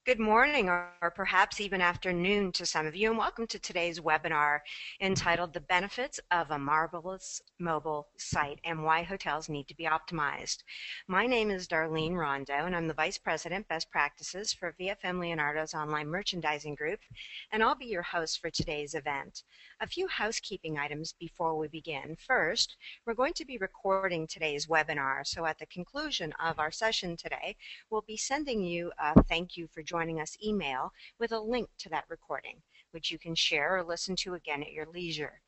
Good morning, or perhaps even afternoon to some of you, and welcome to today's webinar entitled The Benefits of a Marvelous Mobile Site and Why Hotels Need to be Optimized. My name is Darlene Rondo, and I'm the Vice President, Best Practices for VFM Leonardo's online merchandising group, and I'll be your host for today's event. A few housekeeping items before we begin. First, we're going to be recording today's webinar, so at the conclusion of our session today, we'll be sending you a thank you for joining us email with a link to that recording, which you can share or listen to again at your leisure.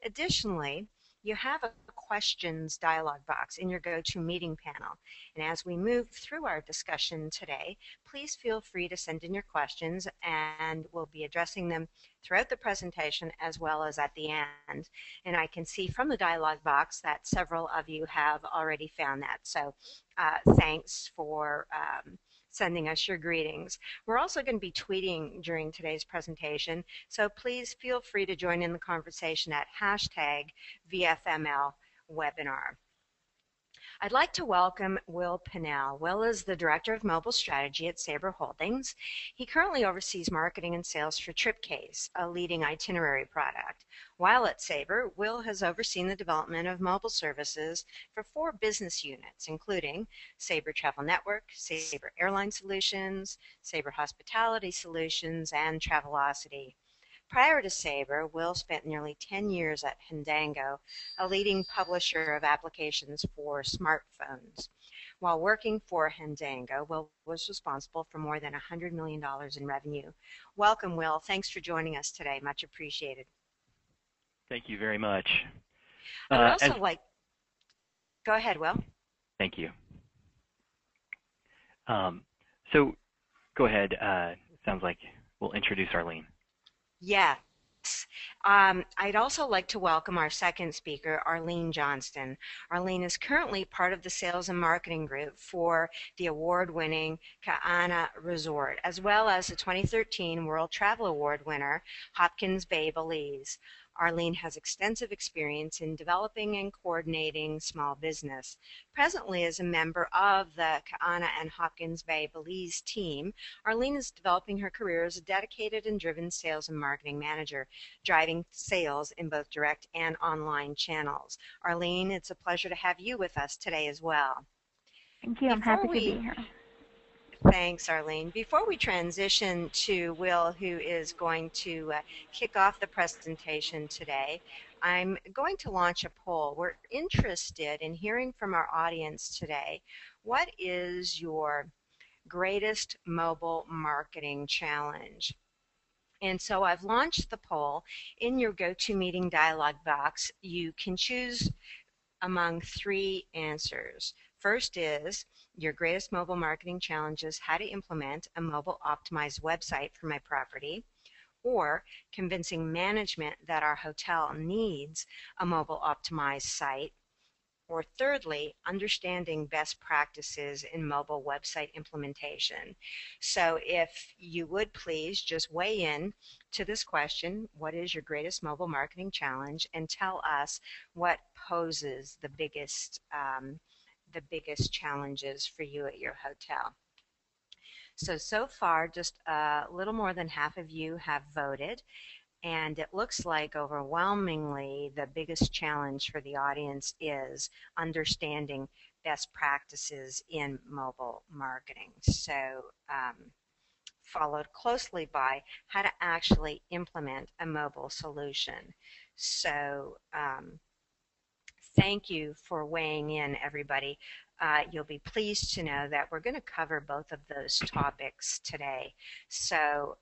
Additionally, you have a questions dialog box in your GoToMeeting panel. And as we move through our discussion today, please feel free to send in your questions and we'll be addressing them throughout the presentation as well as at the end. And I can see from the dialog box that several of you have already found that. So thanks for sending us your greetings. We're also going to be tweeting during today's presentation, so please feel free to join in the conversation at hashtag VFMLwebinar. I'd like to welcome Will Pinnell. Will is the Director of Mobile Strategy at Sabre Holdings. He currently oversees marketing and sales for TripCase, a leading itinerary product. While at Sabre, Will has overseen the development of mobile services for 4 business units, including Sabre Travel Network, Sabre Airline Solutions, Sabre Hospitality Solutions, and Travelocity. Prior to Sabre, Will spent nearly 10 years at Fandango, a leading publisher of applications for smartphones. While working for Fandango, Will was responsible for more than $100 million in revenue. Welcome, Will. Thanks for joining us today. Much appreciated. Thank you very much. I would also go ahead, Will. Thank you. So go ahead. Sounds like we'll introduce Arlene. Yes. I'd also like to welcome our second speaker, Arlene Johnston. Arlene is currently part of the sales and marketing group for the award-winning Ka'ana Resort, as well as the 2013 World Travel Award winner, Hopkins Bay, Belize. Arlene has extensive experience in developing and coordinating small business. Presently, as a member of the Ka'ana and Hopkins Bay Belize team, Arlene is developing her career as a dedicated and driven sales and marketing manager, driving sales in both direct and online channels. Arlene, it's a pleasure to have you with us today as well. Thank you. I'm happy to be here. Thanks, Arlene. Before we transition to Will, who is going to kick off the presentation today, I'm going to launch a poll. We're interested in hearing from our audience today. What is your greatest mobile marketing challenge? And so I've launched the poll. In your GoToMeeting dialog box, you can choose among 3 answers. First is your greatest mobile marketing challenge is how to implement a mobile optimized website for my property, or convincing management that our hotel needs a mobile optimized site, or thirdly, understanding best practices in mobile website implementation. So if you would please just weigh in to this question, what is your greatest mobile marketing challenge, and tell us what poses the biggest challenges for you at your hotel. So far, just a little more than half of you have voted, and it looks like overwhelmingly the biggest challenge for the audience is understanding best practices in mobile marketing. So followed closely by how to actually implement a mobile solution. So thank you for weighing in, everybody. You'll be pleased to know that we're going to cover both of those topics today. So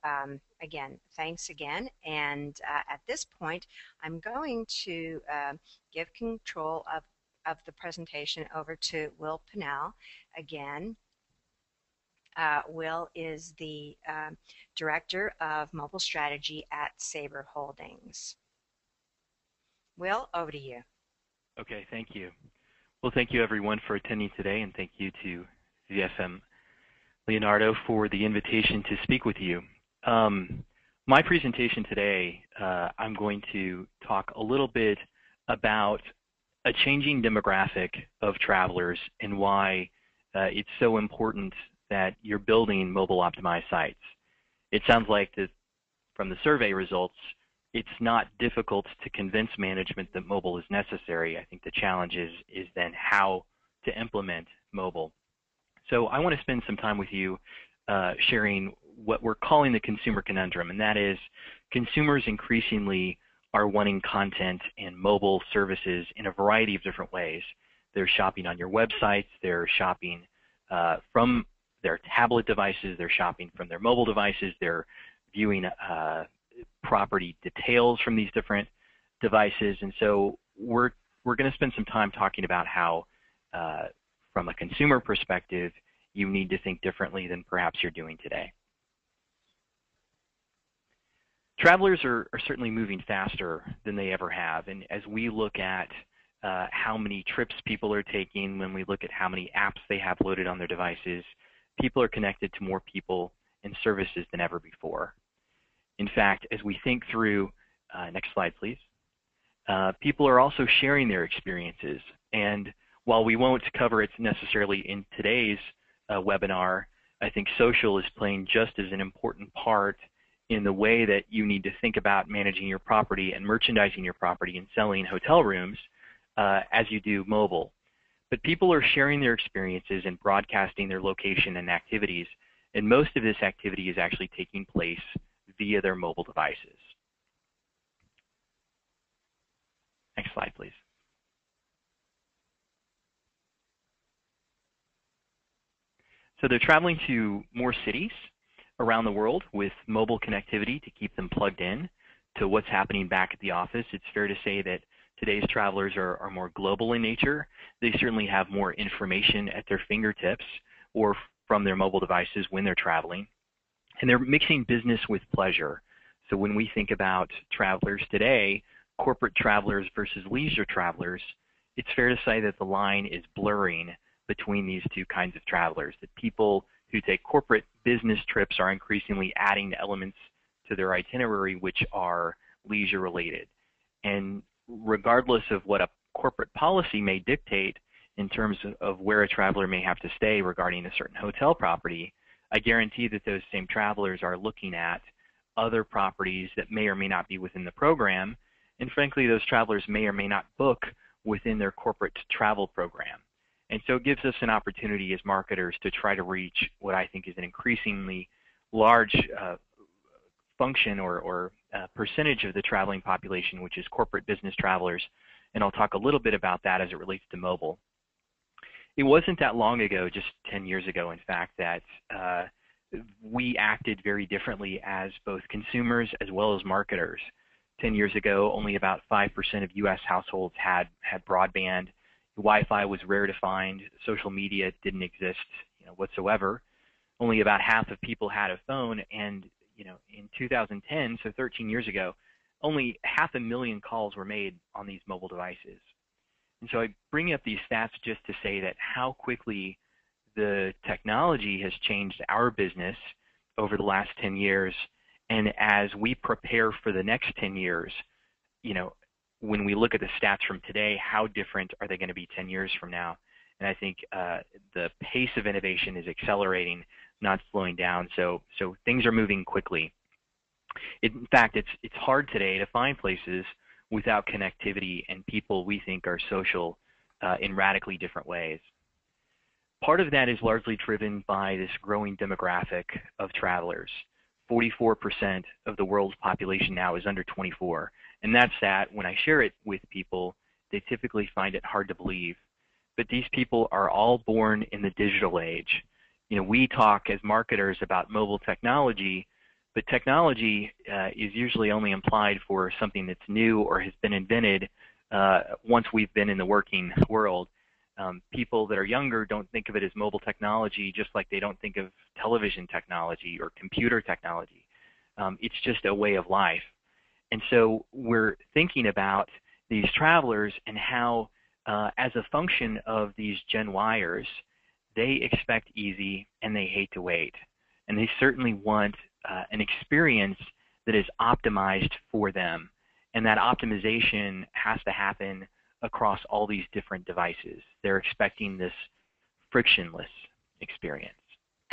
again, thanks again. And at this point, I'm going to give control of the presentation over to Will Pinnell. Again, Will is the Director of Mobile Strategy at Sabre Holdings. Will, over to you. Okay, thank you. Well, thank you everyone for attending today, and thank you to VFM Leonardo for the invitation to speak with you. My presentation today, I'm going to talk a little bit about a changing demographic of travelers and why it's so important that you're building mobile optimized sites. It sounds like from the survey results, it's not difficult to convince management that mobile is necessary. I think the challenge is then how to implement mobile. So I want to spend some time with you sharing what we're calling the consumer conundrum, and that is consumers increasingly are wanting content and mobile services in a variety of different ways. They're shopping on your websites, they're shopping from their tablet devices, they're shopping from their mobile devices, they're viewing property details from these different devices, and so we're going to spend some time talking about how, from a consumer perspective, you need to think differently than perhaps you're doing today. Travelers are certainly moving faster than they ever have, and as we look at how many trips people are taking, when we look at how many apps they have loaded on their devices, people are connected to more people and services than ever before. In fact, as we think through, next slide please, people are also sharing their experiences, and while we won't cover it necessarily in today's webinar, I think social is playing just as an important part in the way that you need to think about managing your property and merchandising your property and selling hotel rooms as you do mobile. But people are sharing their experiences and broadcasting their location and activities, and most of this activity is actually taking place via their mobile devices. Next slide, please. So they're traveling to more cities around the world with mobile connectivity to keep them plugged in to what's happening back at the office. It's fair to say that today's travelers are more global in nature. They certainly have more information at their fingertips or from their mobile devices when they're traveling. And they're mixing business with pleasure. So when we think about travelers today, corporate travelers versus leisure travelers, it's fair to say that the line is blurring between these two kinds of travelers, that people who take corporate business trips are increasingly adding elements to their itinerary which are leisure related. And regardless of what a corporate policy may dictate in terms of where a traveler may have to stay regarding a certain hotel property, I guarantee that those same travelers are looking at other properties that may or may not be within the program, and frankly those travelers may or may not book within their corporate travel program. And so it gives us an opportunity as marketers to try to reach what I think is an increasingly large function or percentage of the traveling population, which is corporate business travelers, and I'll talk a little bit about that as it relates to mobile. It wasn't that long ago, just 10 years ago in fact, that we acted very differently as both consumers as well as marketers. 10 years ago, only about 5% of US households had broadband. Wi-Fi was rare to find. Social media didn't exist, whatsoever. Only about half of people had a phone, and in 2010, so 13 years ago, only 500,000 calls were made on these mobile devices. And so I bring up these stats just to say that how quickly the technology has changed our business over the last 10 years, and as we prepare for the next 10 years, when we look at the stats from today, how different are they going to be 10 years from now? And I think the pace of innovation is accelerating, not slowing down. So things are moving quickly. In fact, it's hard today to find places without connectivity and people we think are social in radically different ways. Part of that is largely driven by this growing demographic of travelers. 44% of the world's population now is under 24. And that's that. When I share it with people, they typically find it hard to believe. But these people are all born in the digital age. We talk as marketers about mobile technology, but technology is usually only implied for something that's new or has been invented once we've been in the working world. People that are younger don't think of it as mobile technology, just like they don't think of television technology or computer technology. It's just a way of life. And so we're thinking about these travelers and how, as a function of these Gen Yers, they expect easy and they hate to wait. And they certainly want an experience that is optimized for them. And that optimization has to happen across all these different devices. They're expecting this frictionless experience.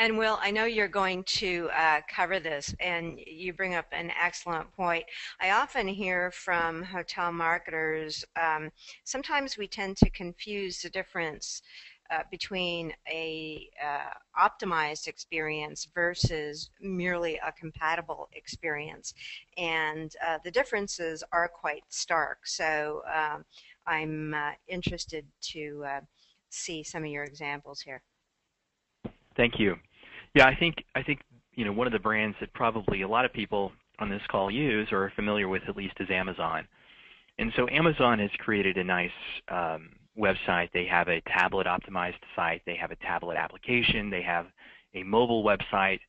And Will, I know you're going to cover this, and you bring up an excellent point. I often hear from hotel marketers, sometimes we tend to confuse the difference between a optimized experience versus merely a compatible experience. And the differences are quite stark. So I'm interested to see some of your examples here. Thank you. Yeah, I think one of the brands that probably a lot of people on this call use or are familiar with at least is Amazon. And so Amazon has created a nice website. They have a tablet optimized site. They have a tablet application. They have a mobile website.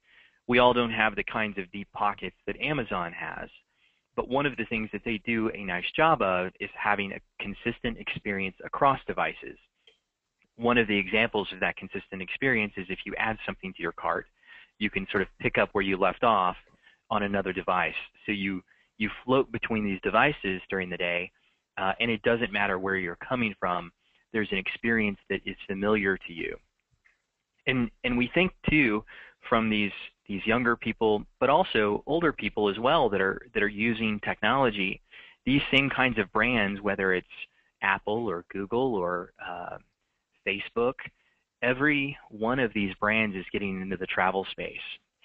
We all don't have the kinds of deep pockets that Amazon has. But one of the things that they do a nice job of is having a consistent experience across devices. One of the examples of that consistent experience is if you add something to your cart, you can sort of pick up where you left off on another device. So you float between these devices during the day, and it doesn't matter where you're coming from. There's an experience that is familiar to you. And we think too from these younger people, but also older people as well that are using technology. These same kinds of brands, whether it's Apple or Google or Facebook, every one of these brands is getting into the travel space.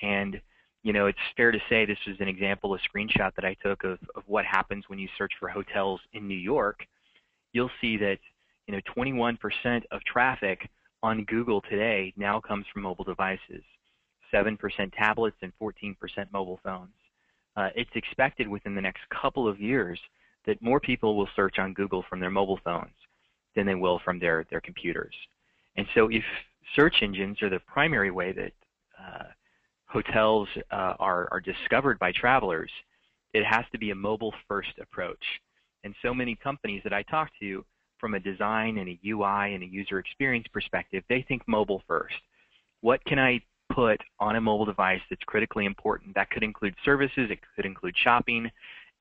And it's fair to say this is an example, a screenshot that I took of what happens when you search for hotels in New York. You'll see that 21% of traffic on Google today now comes from mobile devices, 7% tablets and 14% mobile phones. It's expected within the next couple of years that more people will search on Google from their mobile phones than they will from their computers. And so if search engines are the primary way that hotels are discovered by travelers, it has to be a mobile-first approach. And so many companies that I talk to, from a design and a UI and a user experience perspective, they think mobile first. What can I put on a mobile device that's critically important? That could include services, it could include shopping,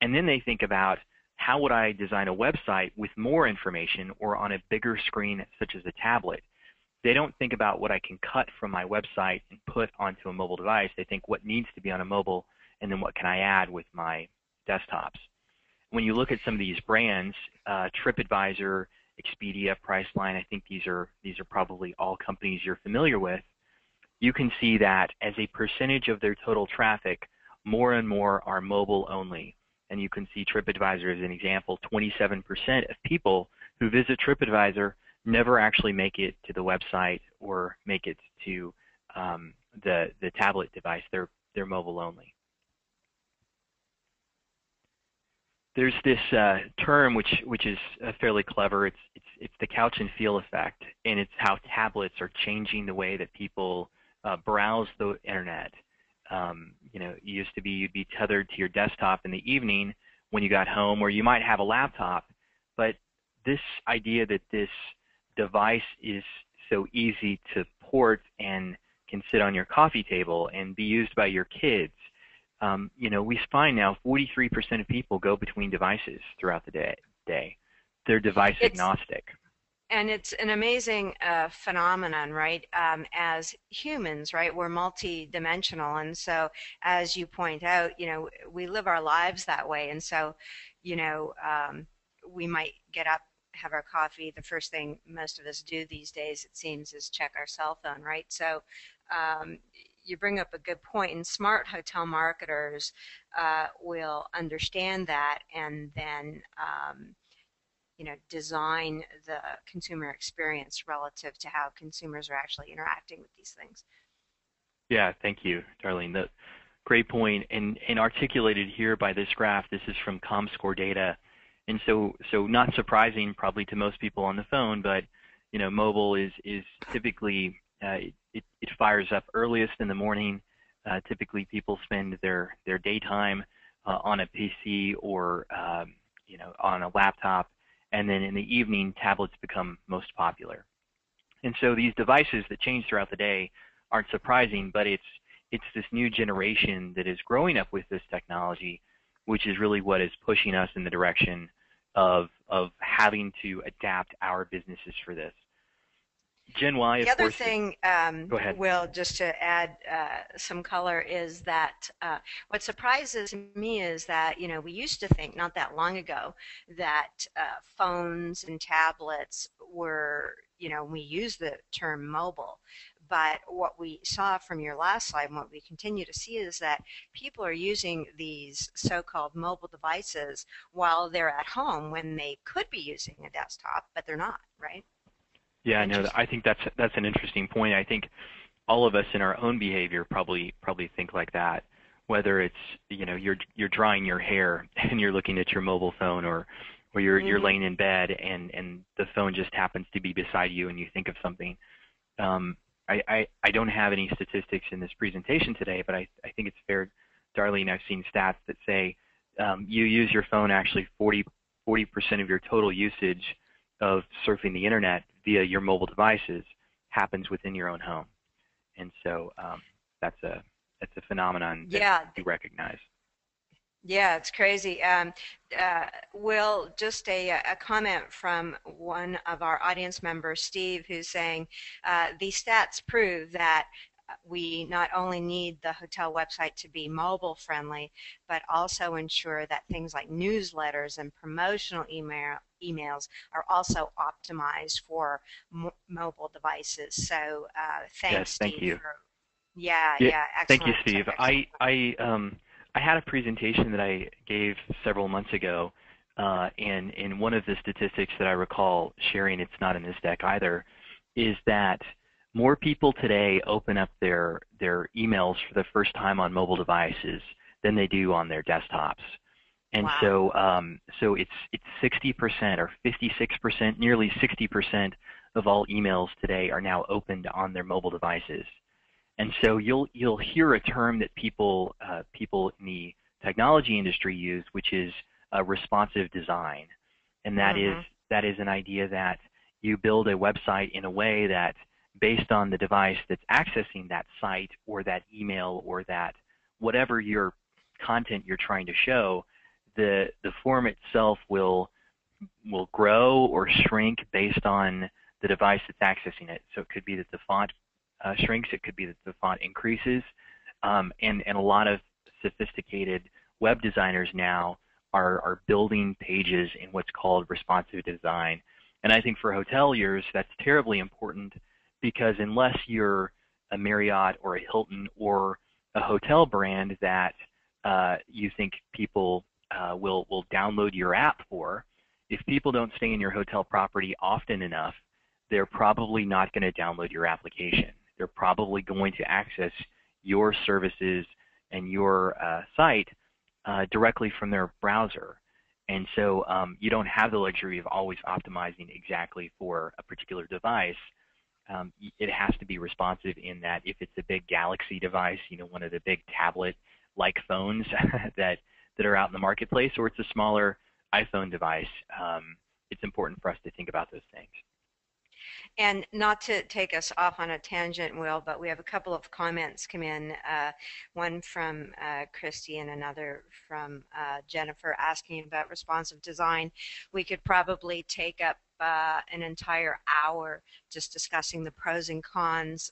and then they think about how would I design a website with more information or on a bigger screen such as a tablet. They don't think about what I can cut from my website and put onto a mobile device. They think what needs to be on a mobile and then what can I add with my desktops. When you look at some of these brands, TripAdvisor, Expedia, Priceline, I think these are probably all companies you're familiar with. You can see that as a percentage of their total traffic, more and more are mobile only. And you can see TripAdvisor as an example. 27% of people who visit TripAdvisor never actually make it to the website or make it to the tablet device. They're mobile only. There's this term which is fairly clever. It's the couch and feel effect, and it's how tablets are changing the way that people browse the internet. It used to be you'd be tethered to your desktop in the evening when you got home, or you might have a laptop, but this idea that this device is so easy to port and can sit on your coffee table and be used by your kids. We find now 43% of people go between devices throughout the day. They're device agnostic. And it's an amazing phenomenon, right? As humans, right, we're multi-dimensional, and so as you point out, we live our lives that way, and so, we might get up, have our coffee. The first thing most of us do these days, it seems, is check our cell phone, right? So you bring up a good point, and smart hotel marketers will understand that and then design the consumer experience relative to how consumers are actually interacting with these things. Yeah, thank you, Darlene. Great point, and articulated here by this graph. This is from ComScore data, and so not surprising probably to most people on the phone, but mobile is typically it fires up earliest in the morning. Typically, people spend their daytime on a PC or on a laptop, and then in the evening, tablets become most popular. And so these devices that change throughout the day aren't surprising, but it's this new generation that is growing up with this technology, which is really what is pushing us in the direction of having to adapt our businesses for this. Gen Y, The of other course. thing, Go ahead. Will, just to add some color, is that what surprises me is that, we used to think not that long ago that phones and tablets were, we use the term mobile. But what we saw from your last slide and what we continue to see is that people are using these so-called mobile devices while they're at home when they could be using a desktop, but they're not, right? Yeah, no, Interesting. I think that's an interesting point. I think all of us in our own behavior probably think like that. Whether it's you're drying your hair and you're looking at your mobile phone, or you're Hmm. laying in bed and the phone just happens to be beside you and you think of something. Um, I don't have any statistics in this presentation today, but I think it's fair, Darlene. I've seen stats that say you use your phone actually 40% of your total usage of surfing the internet via your mobile devices happens within your own home. And so that's a phenomenon that Yeah, we recognize. yeah, it's crazy. Will, just a comment from one of our audience members, Steve, who's saying these stats prove that we not only need the hotel website to be mobile friendly, but also ensure that things like newsletters and promotional emails are also optimized for mobile devices. So Yes, thanks, thank Steve, you. for yeah, Yeah, yeah, thank you, excellent, Steve. excellent. I had a presentation that I gave several months ago, and one of the statistics that I recall sharing, it's not in this deck either, is that more people today open up their emails for the first time on mobile devices than they do on their desktops. And Wow. so it's 60% or 56%, nearly 60% of all emails today are now opened on their mobile devices. And so you'll hear a term that people in the technology industry use, which is responsive design, and Hmm. that is an idea that you build a website in a way that, based on the device that's accessing that site or that email or that whatever your content you're trying to show, the form itself will grow or shrink based on the device that's accessing it. So it could be that the font shrinks, it could be that the font increases, and a lot of sophisticated web designers now are building pages in what's called responsive design. And I think for hoteliers, that's terribly important because unless you're a Marriott or a Hilton or a hotel brand that you think people will download your app for, if people don't stay in your hotel property often enough, they're probably not going to download your application. They're probably going to access your services and your site directly from their browser. And so you don't have the luxury of always optimizing exactly for a particular device. It has to be responsive in that if it's a big Galaxy device, one of the big tablet-like phones that are out in the marketplace, or it's a smaller iPhone device, it's important for us to think about those things. And not to take us off on a tangent, Will, but we have a couple of comments come in, one from Christy and another from Jennifer asking about responsive design. We could probably take up an entire hour just discussing the pros and cons.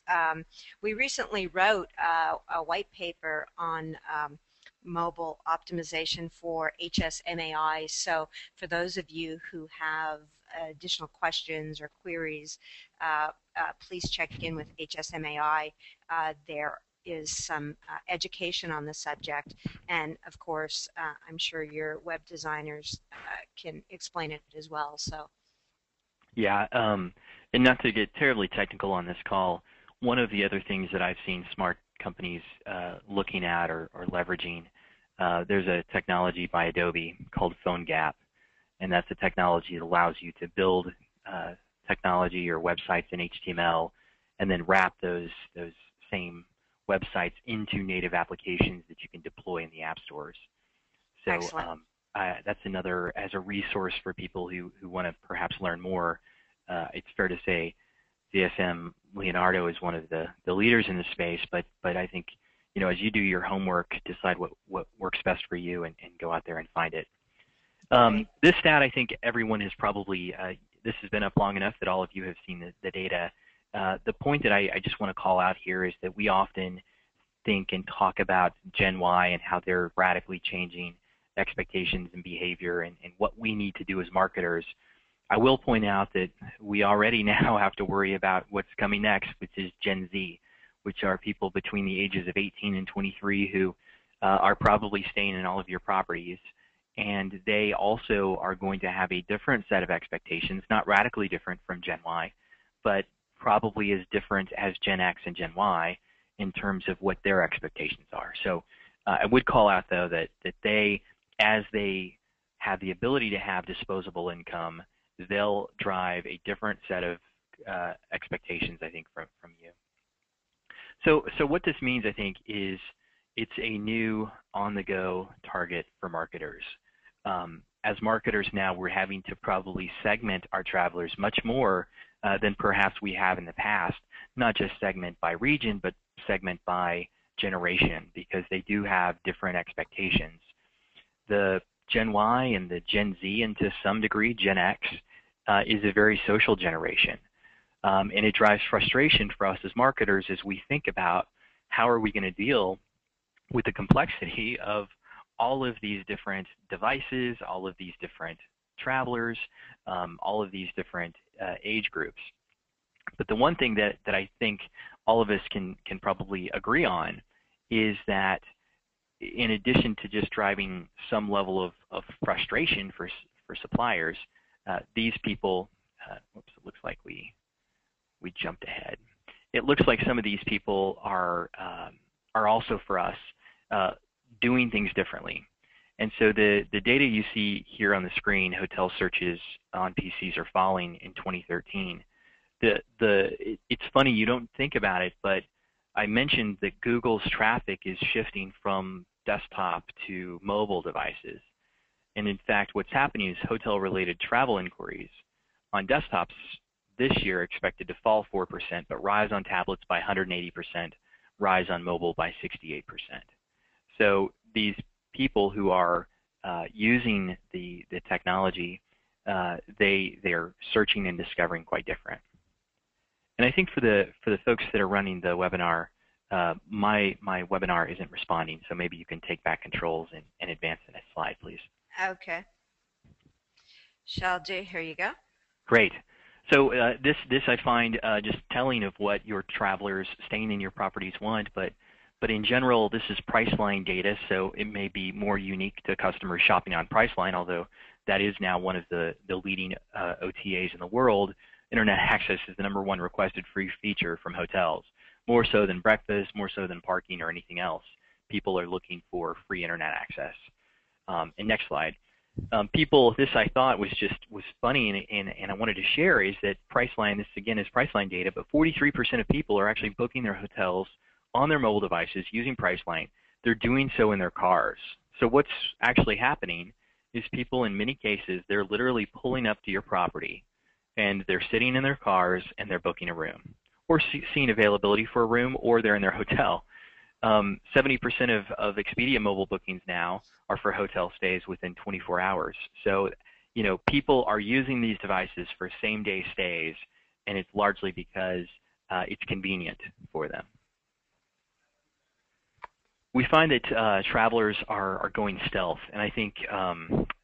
We recently wrote a white paper on mobile optimization for HSMAI. So for those of you who have additional questions or queries, please check in with HSMAI. There is some education on the subject, and of course, I'm sure your web designers can explain it as well. So, Yeah, and not to get terribly technical on this call, one of the other things that I've seen smart companies looking at or leveraging, there's a technology by Adobe called PhoneGap, and that's a technology that allows you to build technology or websites in HTML and then wrap those same websites into native applications that you can deploy in the app stores. So excellent. that's another, as a resource for people who want to perhaps learn more. It's fair to say VFM Leonardo is one of the leaders in the space, but I think, as you do your homework, decide what works best for you and go out there and find it. Great. This stat, I think everyone has probably, this has been up long enough that all of you have seen the data. The point that I just want to call out here is that we often think and talk about Gen Y and how they're radically changing expectations and behavior and what we need to do as marketers. I will point out that we already now have to worry about what's coming next, which is Gen Z, which are people between the ages of 18 and 23 who are probably staying in all of your properties. And they also are going to have a different set of expectations, not radically different from Gen Y, but probably as different as Gen X and Gen Y in terms of what their expectations are. So I would call out, though, that they, as they have the ability to have disposable income, they'll drive a different set of expectations, I think, from you. So what this means, I think, is it's a new on-the-go target for marketers. As marketers now, we're having to probably segment our travelers much more than perhaps we have in the past, not just segment by region, but segment by generation, because they do have different expectations. The Gen Y and the Gen Z, and to some degree Gen X, is a very social generation. And it drives frustration for us as marketers as we think about how are we going to deal with the complexity of all of these different devices, all of these different travelers, all of these different age groups. But the one thing that I think all of us can probably agree on is that in addition to just driving some level of frustration for suppliers, these people, whoops, it looks like we jumped ahead. It looks like some of these people are also for us doing things differently. And so the data you see here on the screen, hotel searches on PCs are falling in 2013. It's funny, you don't think about it, but I mentioned that Google's traffic is shifting from desktop to mobile devices. And in fact, what's happening is hotel-related travel inquiries on desktops this year are expected to fall 4%, but rise on tablets by 180%, rise on mobile by 68%. So these people who are using the technology, they're searching and discovering quite different. And I think for the folks that are running the webinar, my webinar isn't responding, so maybe you can take back controls and advance the next slide, please. Okay. Shall do. Here you go. Great. So this I find just telling of what your travelers staying in your properties want, but in general, this is Priceline data, so it may be more unique to customers shopping on Priceline, although that is now one of the leading OTAs in the world. Internet access is the #1 requested free feature from hotels, more so than breakfast, more so than parking or anything else. People are looking for free internet access. And next slide. This I thought was funny and I wanted to share is that Priceline, this again is Priceline data, but 43% of people are actually booking their hotels on their mobile devices using Priceline. They're doing so in their cars. So what's actually happening is people in many cases, they're literally pulling up to your property and they're sitting in their cars and they're booking a room or seeing availability for a room, or they're in their hotel. 70% of Expedia mobile bookings now are for hotel stays within 24 hours. So, people are using these devices for same-day stays, and it's largely because it's convenient for them. We find that travelers are going stealth, and I think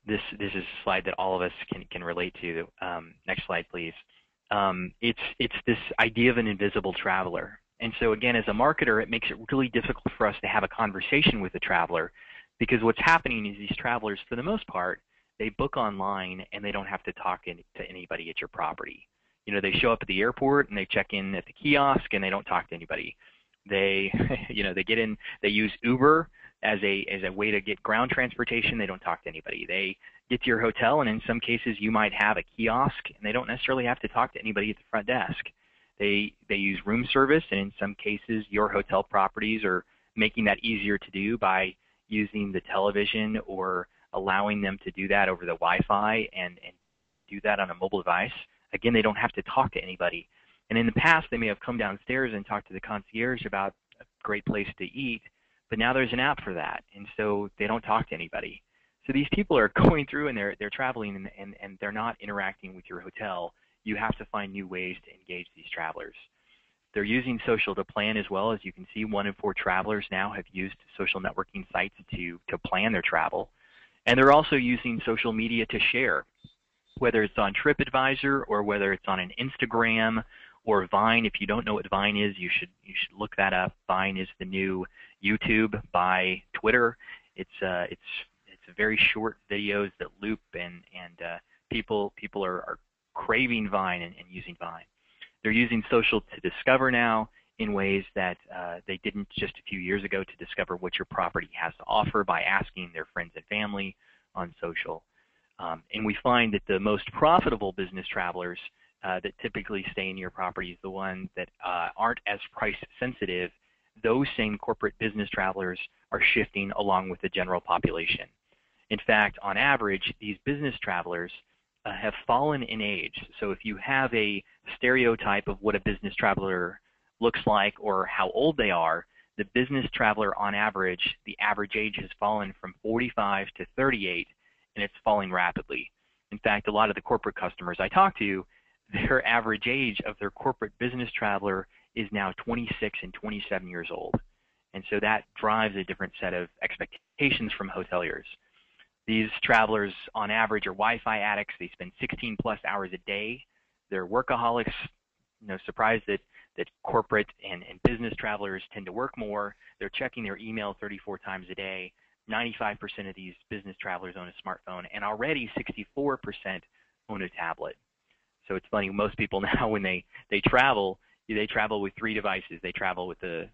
this is a slide that all of us can relate to. Next slide, please. It's this idea of an invisible traveler. And so again, as a marketer, it makes it really difficult for us to have a conversation with the traveler, because what's happening is these travelers, for the most part, they book online and they don't have to talk to anybody at your property. They show up at the airport and they check in at the kiosk and they don't talk to anybody. They, they get in, they use Uber as a way to get ground transportation. They don't talk to anybody. They get to your hotel, and in some cases you might have a kiosk and they don't necessarily have to talk to anybody at the front desk. They use room service, and in some cases your hotel properties are making that easier to do by using the television or allowing them to do that over the Wi-Fi and do that on a mobile device. Again, they don't have to talk to anybody. And in the past, they may have come downstairs and talked to the concierge about a great place to eat, but now there's an app for that, and so they don't talk to anybody. So these people are going through and they're traveling and they're not interacting with your hotel. You have to find new ways to engage these travelers. They're using social to plan as well. As you can see, 1 in 4 travelers now have used social networking sites to plan their travel. And they're also using social media to share, whether it's on TripAdvisor or whether it's on an Instagram or Vine. If you don't know what Vine is, you should look that up. Vine is the new YouTube by Twitter. It's very short videos that loop, and people are craving Vine and using Vine. They're using social to discover now in ways that they didn't just a few years ago, to discover what your property has to offer by asking their friends and family on social. And we find that the most profitable business travelers that typically stay in your properties, the ones that aren't as price sensitive, those same corporate business travelers are shifting along with the general population. In fact, on average, these business travelers have fallen in age. So if you have a stereotype of what a business traveler looks like or how old they are, the business traveler on average, the average age has fallen from 45 to 38, and it's falling rapidly. In fact, a lot of the corporate customers I talk to, their average age of their corporate business traveler is now 26 and 27 years old. And so that drives a different set of expectations from hoteliers. These travelers on average are Wi-Fi addicts. They spend 16 plus hours a day. They're workaholics. Surprised that corporate and business travelers tend to work more. They're checking their email 34 times a day. 95% of these business travelers own a smartphone, and already 64% own a tablet. So it's funny, most people now, when they travel with 3 devices. They travel with a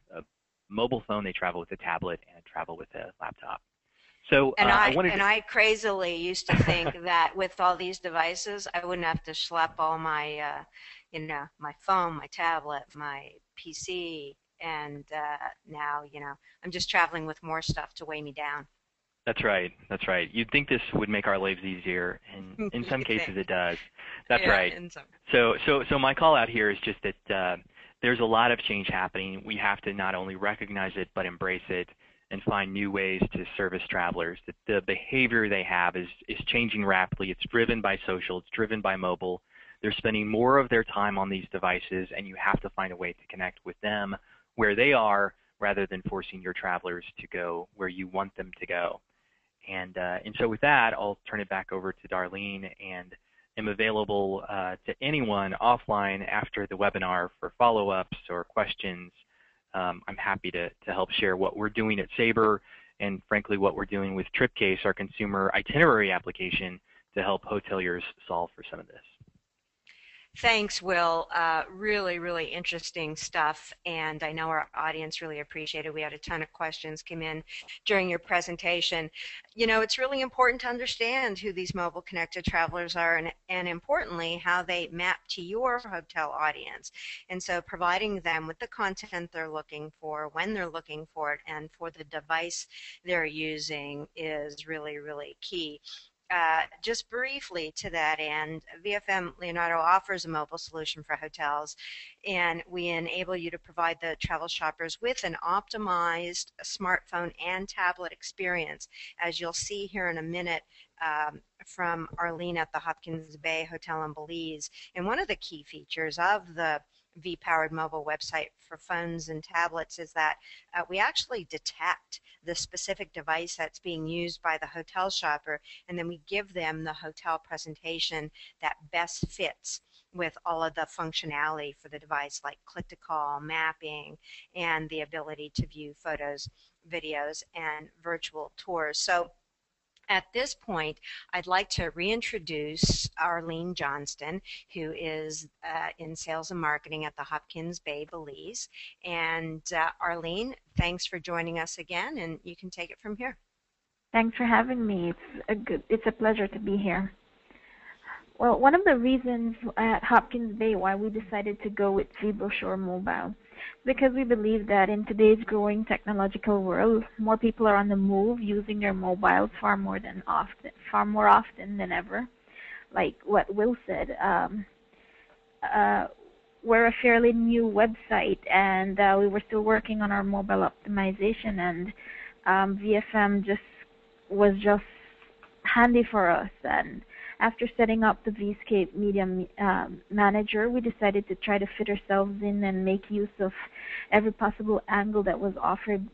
mobile phone, they travel with a tablet, and travel with a laptop. So I crazily used to think that with all these devices, I wouldn't have to schlep all my, my phone, my tablet, my PC, and now, I'm just traveling with more stuff to weigh me down. That's right. That's right. You'd think this would make our lives easier, and in some cases it does. That's right. So my call out here is just that there's a lot of change happening. We have to not only recognize it but embrace it and find new ways to service travelers. That the behavior they have is changing rapidly. It's driven by social. It's driven by mobile. They're spending more of their time on these devices, and you have to find a way to connect with them where they are, rather than forcing your travelers to go where you want them to go. And so with that, I'll turn it back over to Darlene, and am available to anyone offline after the webinar for follow-ups or questions. I'm happy to help share what we're doing at Sabre, and frankly what we're doing with TripCase, our consumer itinerary application, to help hoteliers solve for some of this. Thanks, Will. Really, really interesting stuff, and I know our audience really appreciated it. We had a ton of questions come in during your presentation. It's really important to understand who these mobile connected travelers are, and importantly, how they map to your hotel audience. And so providing them with the content they're looking for, when they're looking for it, and for the device they're using is really, really key. Just briefly to that end, VFM Leonardo offers a mobile solution for hotels, and we enable you to provide the travel shoppers with an optimized smartphone and tablet experience, as you'll see here in a minute from Arlene at the Hopkins Bay Hotel in Belize. And one of the key features of the V-powered mobile website for phones and tablets is that we actually detect the specific device that's being used by the hotel shopper, and then we give them the hotel presentation that best fits with all of the functionality for the device, like click to call, mapping, and the ability to view photos, videos, and virtual tours. So at this point, I'd like to reintroduce Arlene Johnston, who is in sales and marketing at the Hopkins Bay, Belize. And Arlene, thanks for joining us again, and you can take it from here. Thanks for having me. It's a pleasure to be here. Well, one of the reasons at Hopkins Bay why we decided to go with FibroShore Mobile, because we believe that in today's growing technological world, more people are on the move using their mobiles far more often than ever. Like what Will said, we're a fairly new website, and we were still working on our mobile optimization, and VFM was just handy for us. And After setting up the Vscape Media Manager, we decided to try to fit ourselves in and make use of every possible angle that was offered.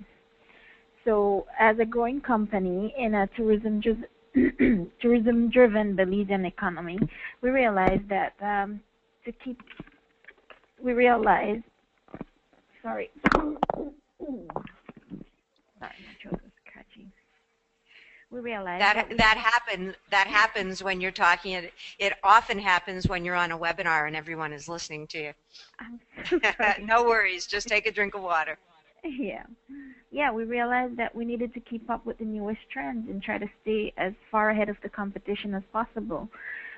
So as a growing company in a tourism-driven Belizean economy, we realized that sorry, my throat was catchy. We realized that happens when you're talking. It often happens when you're on a webinar and everyone is listening to you. I'm so sorry. No worries. Just take a drink of water. Yeah, we realized that we needed to keep up with the newest trends and try to stay as far ahead of the competition as possible.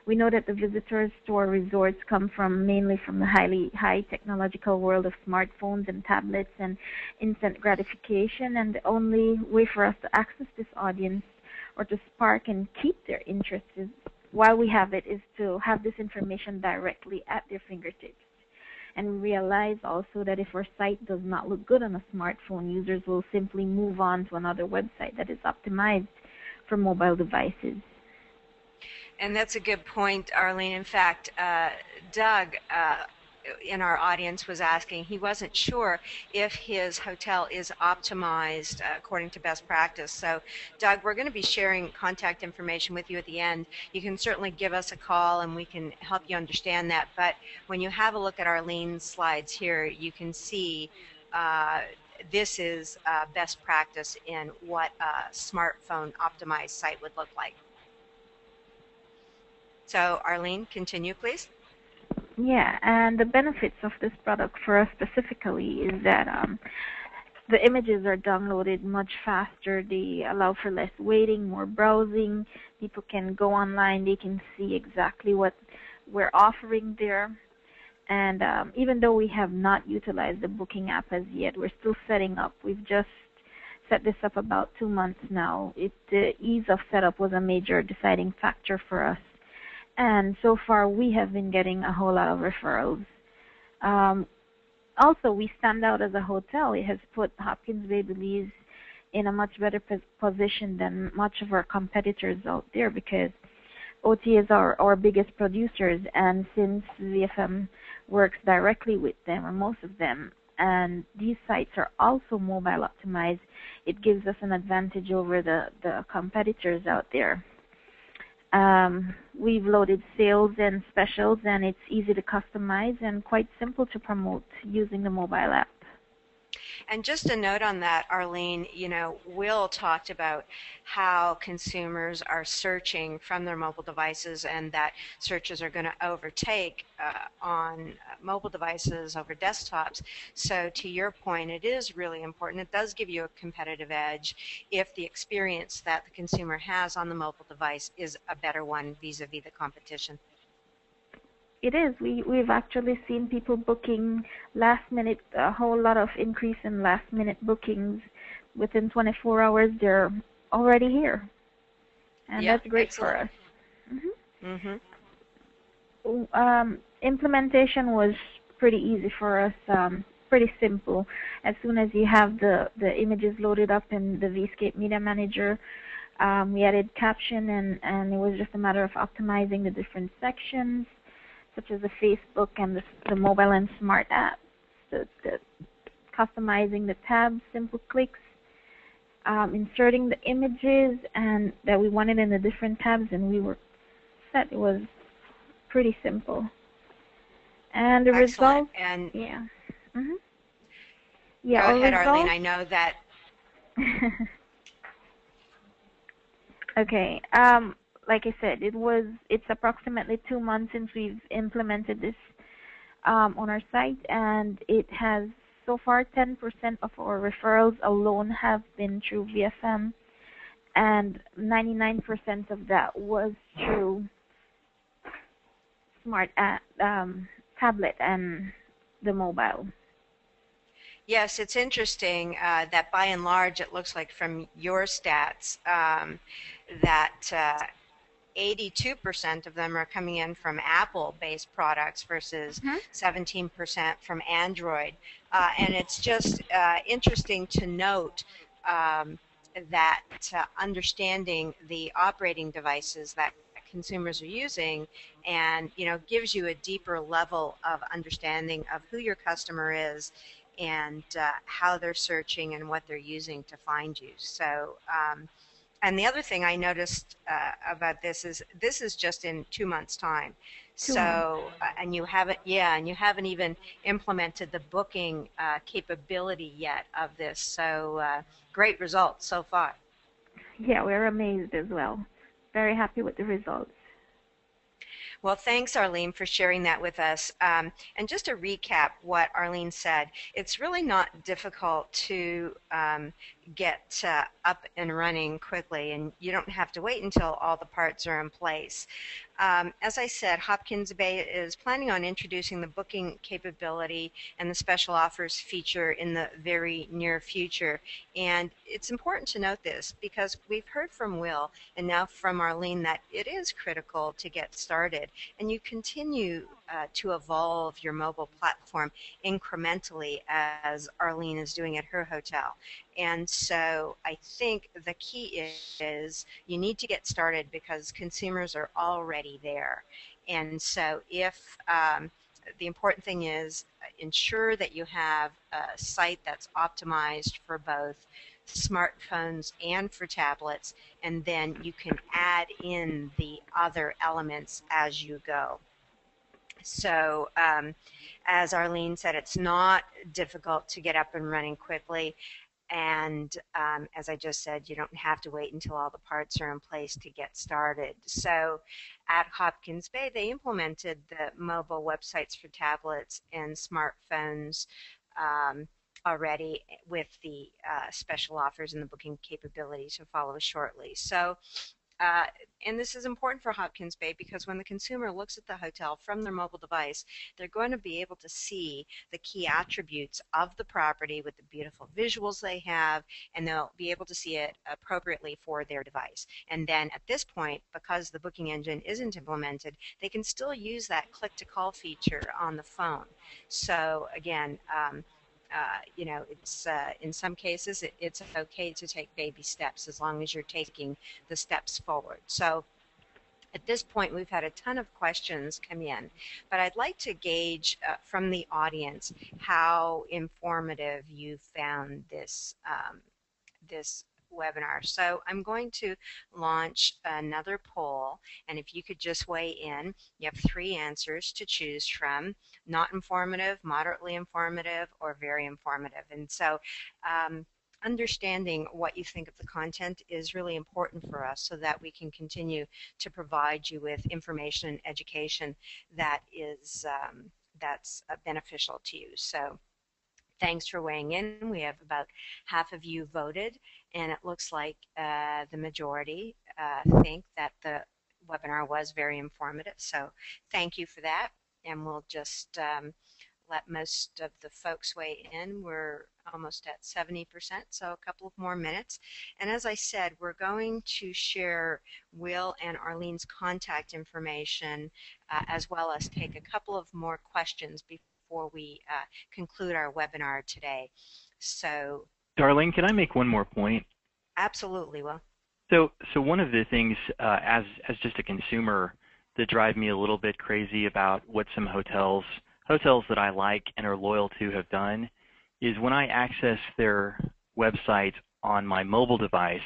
We know that the visitors to our resorts come mainly from the high technological world of smartphones and tablets and instant gratification, and the only way for us to access this audience or to spark and keep their interest is, while we have it, is to have this information directly at their fingertips. And we realize also that if our site does not look good on a smartphone, users will simply move on to another website that is optimized for mobile devices. And that's a good point, Arlene. In fact, Doug in our audience was asking, he wasn't sure if his hotel is optimized according to best practice. So, Doug, we're going to be sharing contact information with you at the end. You can certainly give us a call and we can help you understand that. But when you have a look at Arlene's slides here, you can see this is best practice in what a smartphone optimized site would look like. So, Arlene, continue, please. Yeah, and the benefits of this product for us specifically is that the images are downloaded much faster. They allow for less waiting, more browsing. People can go online. They can see exactly what we're offering there. And even though we have not utilized the booking app as yet, we're still setting up. We've just set this up about 2 months now. The ease of setup was a major deciding factor for us. And so far, we have been getting a whole lot of referrals. Also, we stand out as a hotel. It has put Hopkins Bay Belize in a much better position than much of our competitors out there, because OTAs are our biggest producers, and since VFM works directly with them, or most of them, and these sites are also mobile optimized, it gives us an advantage over the competitors out there. We've loaded sales and specials, and it's easy to customize and quite simple to promote using the mobile app. And just a note on that, Arlene, Will talked about how consumers are searching from their mobile devices, and that searches are going to overtake on mobile devices over desktops. So to your point, it is really important. It does give you a competitive edge if the experience that the consumer has on the mobile device is a better one vis-a-vis the competition. It is. We've actually seen people booking last minute, a whole lot of increase in last minute bookings. Within 24 hours, they're already here. And that's great for us. Implementation was pretty easy for us, pretty simple. As soon as you have the images loaded up in the Vscape Media Manager, we added caption, and it was just a matter of optimizing the different sections, such as the Facebook and the mobile and smart apps, the customizing the tabs, simple clicks, inserting the images and that we wanted in the different tabs, and we were set. It was pretty simple. And the results, yeah. Yeah, go ahead, Arlene. I know that. Okay. Like I said, it's approximately 2 months since we've implemented this on our site, and it has so far 10% of our referrals alone have been through VFM, and 99% of that was through smart tablet and the mobile. Yes, it's interesting that by and large it looks like from your stats that 82% of them are coming in from Apple-based products versus 17% from Android. And it's just interesting to note that understanding the operating devices that consumers are using, and gives you a deeper level of understanding of who your customer is and how they're searching and what they're using to find you. So and the other thing I noticed about this is just in 2 months' time. 2 months. So, and you haven't, yeah, and you haven't even implemented the booking capability yet of this. So, great results so far. Yeah, we're amazed as well. Very happy with the results. Well, thanks, Arlene, for sharing that with us. And just to recap what Arlene said, it's really not difficult to get up and running quickly, and you don't have to wait until all the parts are in place. As I said, Hopkins Bay is planning on introducing the booking capability and the special offers feature in the very near future. And it's important to note this because we've heard from Will and now from Arlene that it is critical to get started. And you continue to evolve your mobile platform incrementally as Arlene is doing at her hotel. And so I think the key is you need to get started because consumers are already there. And so if the important thing is ensure that you have a site that's optimized for both smartphones and for tablets, and then you can add in the other elements as you go. So, as Arlene said, it's not difficult to get up and running quickly. And as I just said, you don't have to wait until all the parts are in place to get started. So at Hopkins Bay, they implemented the mobile websites for tablets and smartphones already with the special offers and the booking capability to follow shortly. So uh, and this is important for Hopkins Bay because when the consumer looks at the hotel from their mobile device, they're going to be able to see the key attributes of the property with the beautiful visuals they have, and they'll be able to see it appropriately for their device. And then at this point, because the booking engine isn't implemented, they can still use that click to call feature on the phone. So again, it's in some cases it's okay to take baby steps as long as you're taking the steps forward. So at this point, we've had a ton of questions come in, but I'd like to gauge from the audience how informative you found this webinar. So I'm going to launch another poll, and if you could just weigh in, you have 3 answers to choose from: not informative, moderately informative, or very informative. And so understanding what you think of the content is really important for us so that we can continue to provide you with information and education that is that's beneficial to you. So thanks for weighing in. We have about half of you voted, and it looks like the majority think that the webinar was very informative. So thank you for that, and we'll just let most of the folks weigh in. We're almost at 70%, so a couple of more minutes. And as I said, we're going to share Will and Arlene's contact information as well as take a couple of more questions before we conclude our webinar today. So, Darlene, can I make one more point? absolutely, Will. So one of the things as just a consumer that drive me a little bit crazy about what some hotels that I like and are loyal to have done is when I access their website on my mobile device,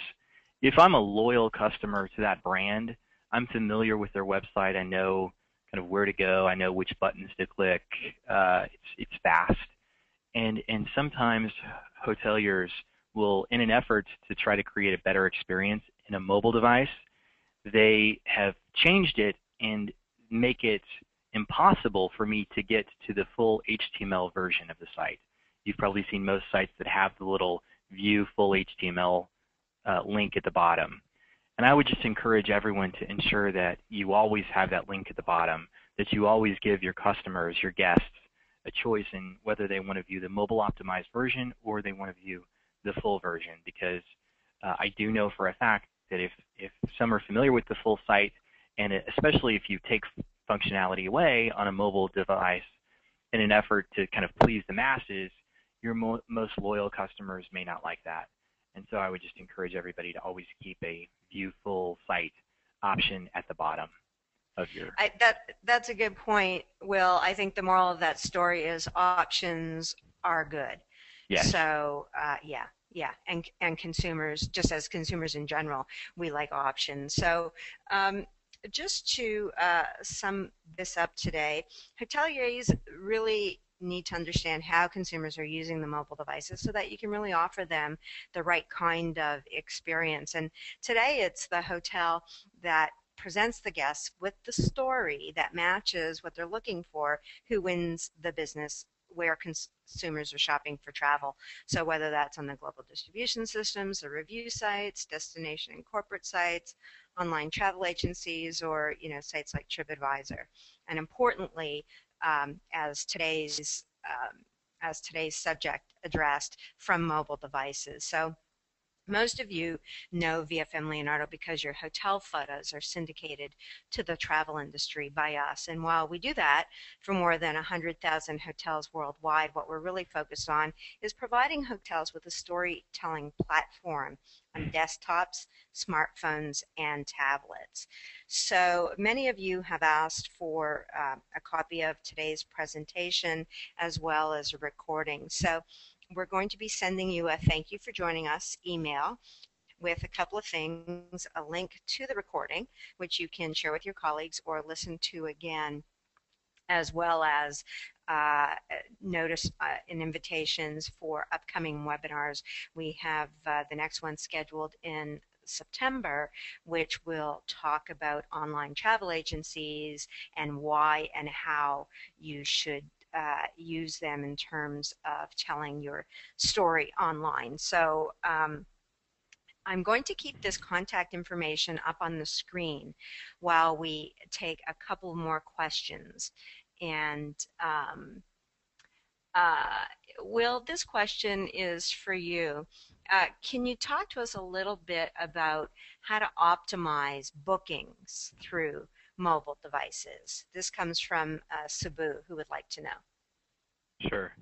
if I'm a loyal customer to that brand, I'm familiar with their website. I know kind of where to go. I know which buttons to click. It's fast. And sometimes hoteliers will, in an effort to try to create a better experience in a mobile device, they have changed it and make it impossible for me to get to the full HTML version of the site. You've probably seen most sites that have the little view full HTML link at the bottom. And I would just encourage everyone to ensure that you always have that link at the bottom, that you always give your customers, your guests, a choice in whether they want to view the mobile optimized version or they want to view the full version, because I do know for a fact that if some are familiar with the full site, and especially if you take functionality away on a mobile device in an effort to kind of please the masses, your most loyal customers may not like that. And so I would just encourage everybody to always keep a view full site option at the bottom of your. That's a good point, Will. I think the moral of that story is options are good. Yes. So yeah, and consumers, just as consumers in general, we like options. So just to sum this up today, hoteliers really need to understand how consumers are using the mobile devices so that you can really offer them the right kind of experience. And today it's the hotel that presents the guests with the story that matches what they're looking for, who wins the business where consumers are shopping for travel. So whether that's on the global distribution systems, the review sites, destination and corporate sites, online travel agencies, or sites like TripAdvisor. And importantly, um, as today's as today's subject addressed, from mobile devices. So most of you know VFM Leonardo because your hotel photos are syndicated to the travel industry by us. And while we do that for more than 100,000 hotels worldwide, what we're really focused on is providing hotels with a storytelling platform on desktops, smartphones, and tablets. So many of you have asked for a copy of today's presentation as well as a recording. So we're going to be sending you a thank you for joining us email with a couple of things, a link to the recording, which you can share with your colleagues or listen to again, as well as notice and invitations for upcoming webinars. We have the next one scheduled in September, which will talk about online travel agencies and why and how you should use them in terms of telling your story online. So I'm going to keep this contact information up on the screen while we take a couple more questions. And uh, Will, this question is for you. Can you talk to us a little bit about how to optimize bookings through mobile devices? This comes from Sabu, who would like to know. Sure.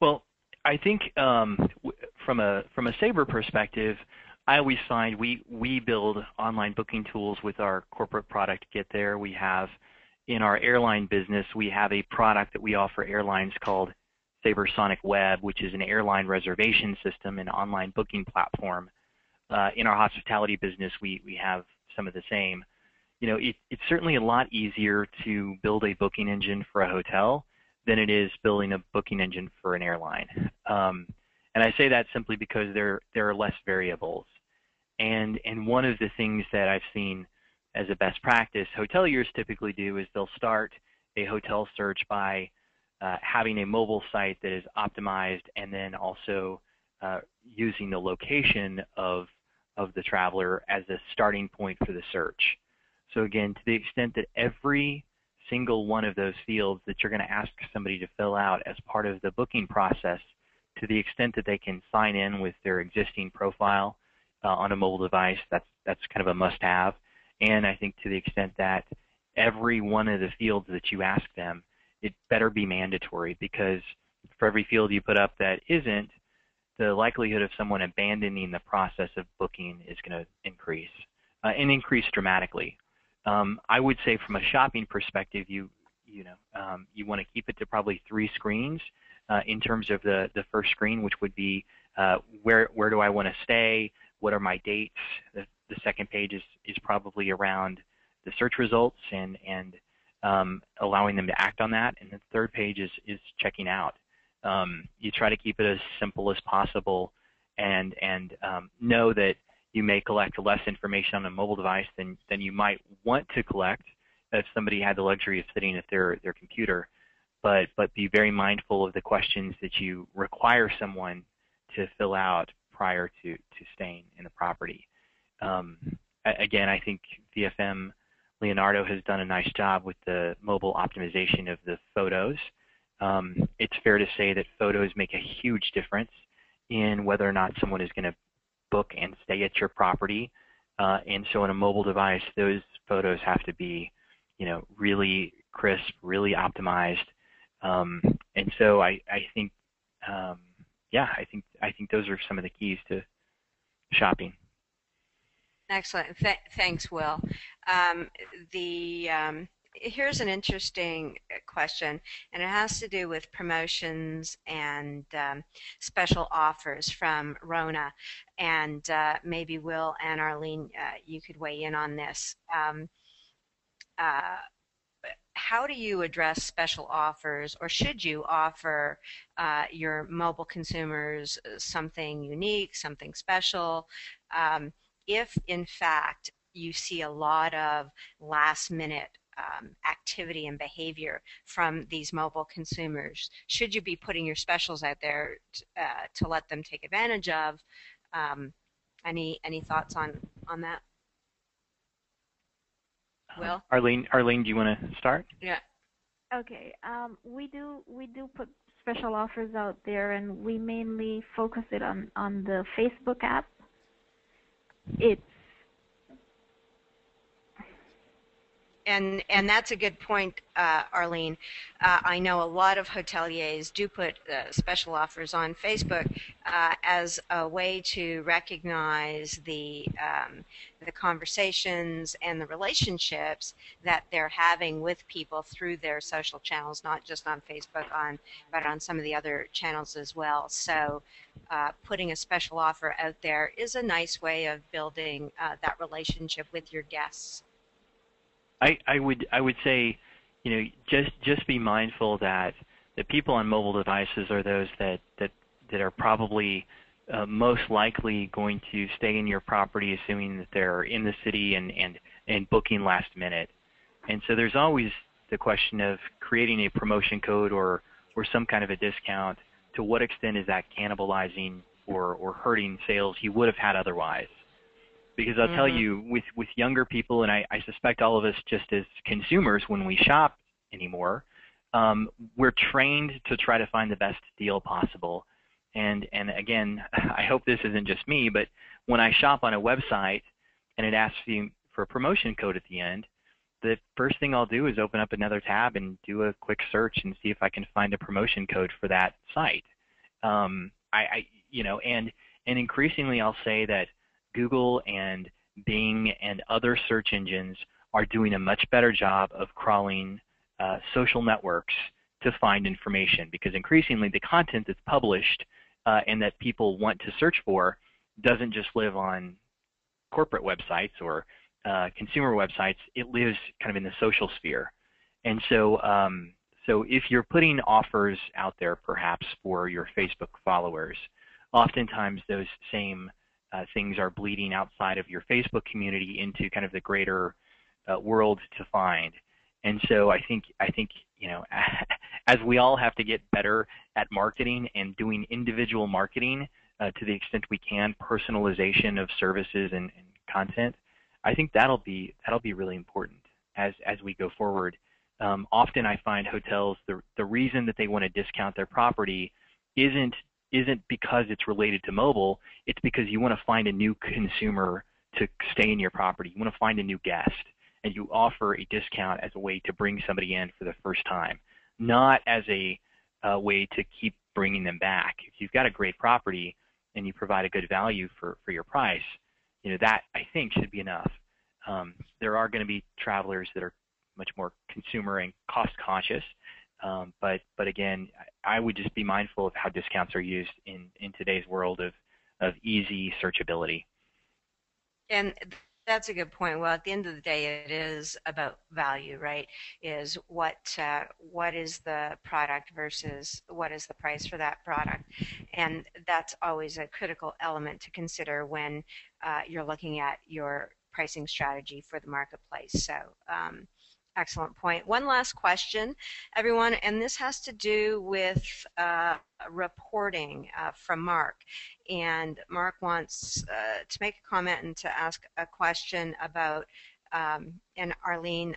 Well, I think from a Sabre perspective, I always find we build online booking tools with our corporate product Get There. We have in our airline business, we have a product that we offer airlines called Sabre Sonic Web, which is an airline reservation system and online booking platform. In our hospitality business, we have some of the same. It's certainly a lot easier to build a booking engine for a hotel than it is building a booking engine for an airline. And I say that simply because there are less variables. And one of the things that I've seen as a best practice hoteliers typically do is they'll start a hotel search by having a mobile site that is optimized and then also using the location of the traveler as a starting point for the search. So again, to the extent that every single one of those fields that you're going to ask somebody to fill out as part of the booking process, to the extent that they can sign in with their existing profile on a mobile device, that's kind of a must-have. And I think to the extent that every one of the fields that you ask them, it better be mandatory, because for every field you put up that isn't, the likelihood of someone abandoning the process of booking is going to increase, and increase dramatically. I would say from a shopping perspective, you want to keep it to probably 3 screens in terms of the first screen, which would be where do I want to stay, what are my dates. The second page is probably around the search results and allowing them to act on that, and the third page is checking out. You try to keep it as simple as possible, and know that you may collect less information on a mobile device than you might want to collect if somebody had the luxury of sitting at their computer. But be very mindful of the questions that you require someone to fill out prior to staying in the property. Again, I think VFM Leonardo has done a nice job with the mobile optimization of the photos. It's fair to say that photos make a huge difference in whether or not someone is going to book and stay at your property. And so on a mobile device, those photos have to be, really crisp, really optimized. And so I think, I think those are some of the keys to shopping. Excellent. Thanks, Will. Um, the Here's an interesting question, and it has to do with promotions and special offers from Rona. And maybe Will and Arlene, you could weigh in on this. Uh, how do you address special offers, or should you offer your mobile consumers something unique, something special, um, if in fact you see a lot of last minute activity and behavior from these mobile consumers? Should you be putting your specials out there to let them take advantage of? Um, any thoughts on that, Will? Arlene, do you want to start? Yeah. Okay. We do put special offers out there, and we mainly focus it on the Facebook app. It's And that's a good point, Arlene. I know a lot of hoteliers do put special offers on Facebook as a way to recognize the conversations and the relationships that they're having with people through their social channels, not just on Facebook, but on some of the other channels as well. So, putting a special offer out there is a nice way of building that relationship with your guests. I would say, just be mindful that the people on mobile devices are those that are probably most likely going to stay in your property, assuming that they're in the city and booking last minute. And so there's always the question of creating a promotion code or some kind of a discount. To what extent is that cannibalizing or hurting sales you would have had otherwise? Because I'll tell Mm-hmm. you, with younger people, and I suspect all of us just as consumers when we shop anymore, we're trained to try to find the best deal possible. And again, I hope this isn't just me, but when I shop on a website and it asks you for a promotion code at the end, the first thing I'll do is open up another tab and do a quick search and see if I can find a promotion code for that site. And increasingly I'll say that Google and Bing and other search engines are doing a much better job of crawling social networks to find information, because increasingly the content that's published and that people want to search for doesn't just live on corporate websites or consumer websites. It lives kind of in the social sphere. And so if you're putting offers out there perhaps for your Facebook followers, oftentimes those same things are bleeding outside of your Facebook community into kind of the greater world to find. And so I think as we all have to get better at marketing and doing individual marketing to the extent we can, personalization of services and content, I think that'll be really important as we go forward. Often I find hotels, the reason that they want to discount their property isn't because it's related to mobile. It's because you want to find a new consumer to stay in your property. You want to find a new guest, and you offer a discount as a way to bring somebody in for the first time, not as a way to keep bringing them back. If you've got a great property and you provide a good value for your price, that I think should be enough. There are going to be travelers that are much more consumer and cost conscious, but again, I would just be mindful of how discounts are used in today's world of easy searchability. And that's a good point. Well, at the end of the day, it is about value, right? Is what is the product versus what is the price for that product, and that's always a critical element to consider when you're looking at your pricing strategy for the marketplace. So, excellent point. One last question, everyone, and this has to do with reporting from Mark. And Mark wants to make a comment and to ask a question about, and Arlene,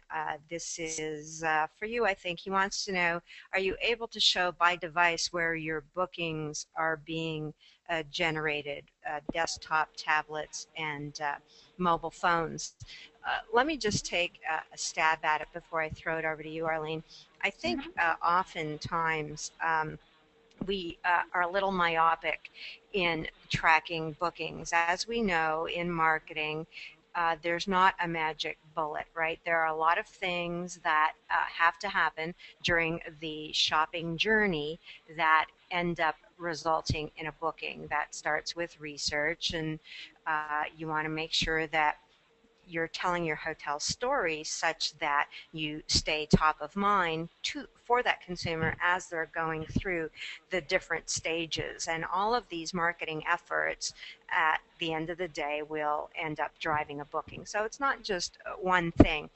this is for you, I think. He wants to know, are you able to show by device where your bookings are being generated, desktop, tablets, and mobile phones? Let me just take a stab at it before I throw it over to you, Arlene. I think Mhm. oftentimes we are a little myopic in tracking bookings. As we know in marketing, there's not a magic bullet, right? There are a lot of things that have to happen during the shopping journey that end up resulting in a booking. That starts with research, and you want to make sure that you're telling your hotel story such that you stay top of mind for that consumer as they're going through the different stages. And all of these marketing efforts at the end of the day will end up driving a booking. So it's not just one thing.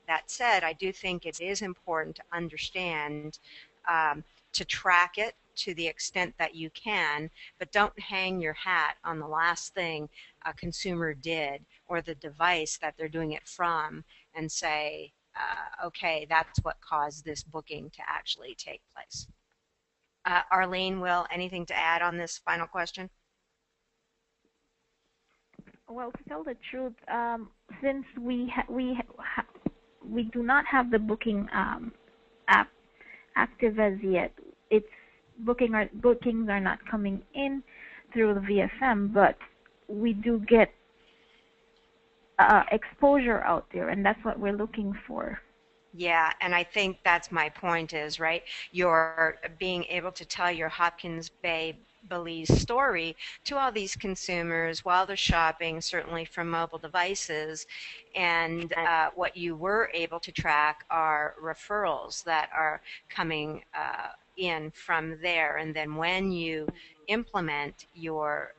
That said, I do think it is important to understand, to track it to the extent that you can, but don't hang your hat on the last thing a consumer did or the device that they're doing it from and say, okay, that's what caused this booking to actually take place. Arlene, Will, anything to add on this final question? Well, to tell the truth, since we do not have the booking app active as yet, it's bookings are not coming in through the VFM, but we do get exposure out there, and that's what we're looking for. Yeah, and I think that's my point is, right, you're being able to tell your Hopkins Bay Belize story to all these consumers while they're shopping, certainly from mobile devices. And what you were able to track are referrals that are coming in from there. And then when you implement your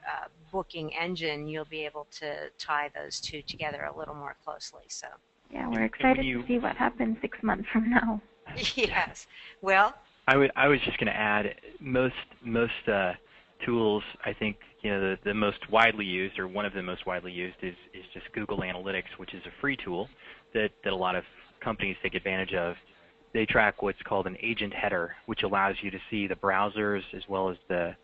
booking engine, you'll be able to tie those two together a little more closely. So. Yeah, we're excited to see what happens 6 months from now. Yes. Well, I was just going to add most tools. I think the most widely used, or one of the most widely used, is just Google Analytics, which is a free tool that a lot of companies take advantage of. They track what's called an agent header, which allows you to see the browsers as well as the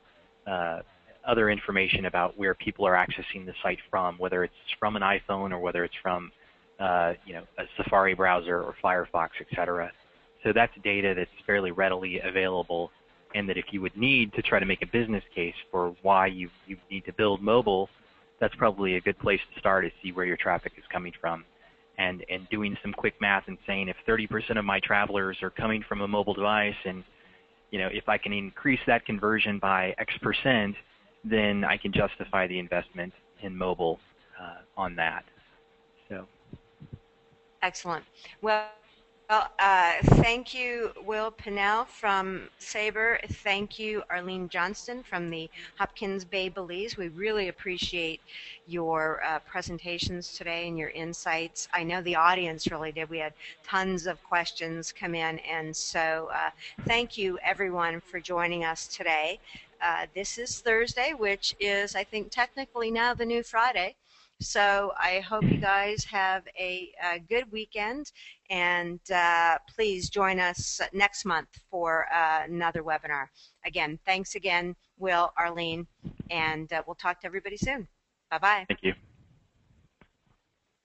other information about where people are accessing the site from, whether it's from an iPhone or whether it's from a Safari browser or Firefox, etc. So that's data that's fairly readily available, and that if you would need to try to make a business case for why you need to build mobile, that's probably a good place to start, to see where your traffic is coming from. And doing some quick math and saying, if 30% of my travelers are coming from a mobile device, and if I can increase that conversion by X%, then I can justify the investment in mobile on that. So. Excellent. Well, thank you, Will Pinnell from Sabre. Thank you, Arlene Johnston from the Hopkins Bay Belize. We really appreciate your presentations today and your insights. I know the audience really did. We had tons of questions come in, and so thank you, everyone, for joining us today. This is Thursday, which is, I think, technically now the new Friday. So I hope you guys have a good weekend, and please join us next month for another webinar. Again, thanks again, Will, Arlene, and we'll talk to everybody soon. Bye-bye. Thank you.